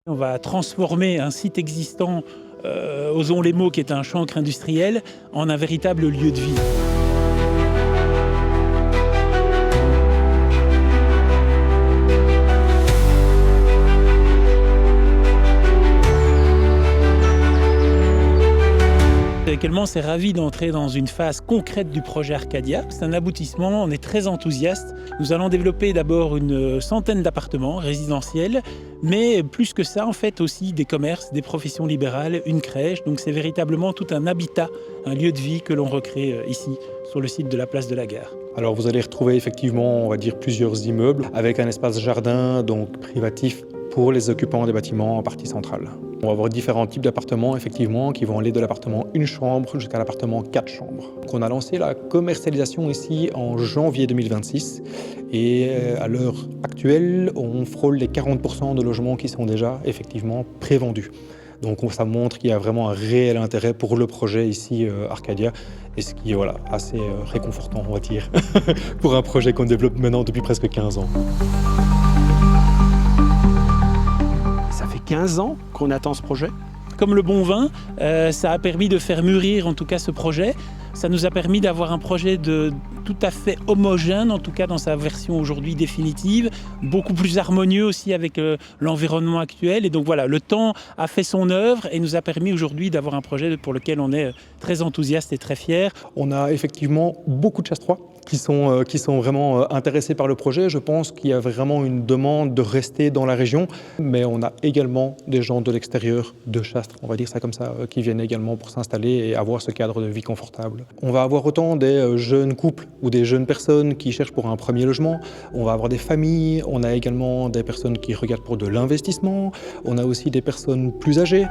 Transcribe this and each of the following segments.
On va transformer un site existant, Ozon-les-Maux, qui est un chancre industriel, en un véritable lieu de vie. Actuellement, c'est ravi d'entrer dans une phase concrète du projet Arcadia. C'est un aboutissement, on est très enthousiaste. Nous allons développer d'abord une centaine d'appartements résidentiels, mais plus que ça, en fait, aussi des commerces, des professions libérales, une crèche. Donc c'est véritablement tout un habitat, un lieu de vie que l'on recrée ici, sur le site de la place de la Gare. Alors vous allez retrouver effectivement, on va dire, plusieurs immeubles avec un espace jardin, donc privatif, pour les occupants des bâtiments en partie centrale. On va avoir différents types d'appartements, effectivement, qui vont aller de l'appartement 1 chambre jusqu'à l'appartement 4 chambres. Donc on a lancé la commercialisation ici en janvier 2026 et à l'heure actuelle, on frôle les 40% de logements qui sont déjà effectivement prévendus. Donc ça montre qu'il y a vraiment un réel intérêt pour le projet ici Arcadia, et ce qui est assez réconfortant, on va dire, pour un projet qu'on développe maintenant depuis presque 15 ans. Ça fait 15 ans qu'on attend ce projet. Comme le bon vin, ça a permis de faire mûrir en tout cas ce projet. Ça nous a permis d'avoir un projet tout à fait homogène, en tout cas dans sa version aujourd'hui définitive, beaucoup plus harmonieux aussi avec l'environnement actuel. Et donc voilà, le temps a fait son œuvre et nous a permis aujourd'hui d'avoir un projet pour lequel on est très enthousiaste et très fier. On a effectivement beaucoup de chasse-trois qui sont vraiment intéressés par le projet. Je pense qu'il y a vraiment une demande de rester dans la région, mais on a également des gens de l'extérieur, de Chastres, on va dire ça comme ça, qui viennent également pour s'installer et avoir ce cadre de vie confortable. On va avoir autant des jeunes couples ou des jeunes personnes qui cherchent pour un premier logement, on va avoir des familles, on a également des personnes qui regardent pour de l'investissement, on a aussi des personnes plus âgées.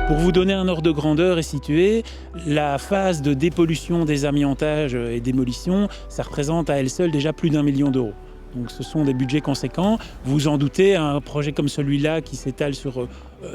Pour vous donner un ordre de grandeur et situer, la phase de dépollution, désamiantage et démolition, ça représente à elle seule déjà plus d'1 million d'euros. Donc ce sont des budgets conséquents. Vous vous en doutez, un projet comme celui-là qui s'étale sur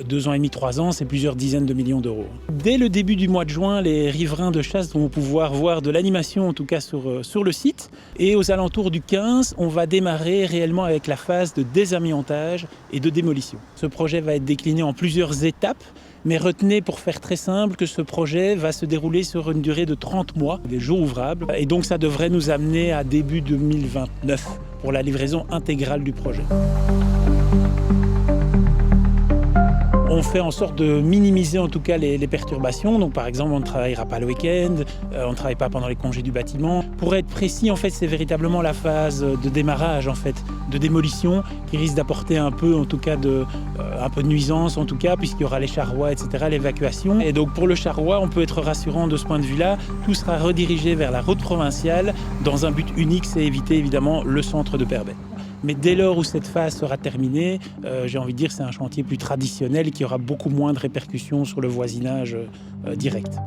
2 ans et demi, 3 ans, c'est plusieurs dizaines de millions d'euros. Dès le début du mois de juin, les riverains de Chastres vont pouvoir voir de l'animation, en tout cas sur le site. Et aux alentours du 15, on va démarrer réellement avec la phase de désamiantage et de démolition. Ce projet va être décliné en plusieurs étapes. Mais retenez, pour faire très simple, que ce projet va se dérouler sur une durée de 30 mois, des jours ouvrables. Et donc ça devrait nous amener à début 2029 pour la livraison intégrale du projet. On fait en sorte de minimiser en tout cas les perturbations. Donc par exemple, on ne travaillera pas le week-end, on ne travaille pas pendant les congés du bâtiment. Pour être précis, en fait, c'est véritablement la phase de démarrage, en fait, de démolition, qui risque d'apporter un peu, en tout cas, un peu de nuisance, en tout cas, puisqu'il y aura les charrois, etc., l'évacuation. Et donc pour le charroi, on peut être rassurant de ce point de vue-là. Tout sera redirigé vers la route provinciale dans un but unique, c'est éviter évidemment le centre de Perbais. Mais dès lors où cette phase sera terminée, j'ai envie de dire que c'est un chantier plus traditionnel qui aura beaucoup moins de répercussions sur le voisinage direct.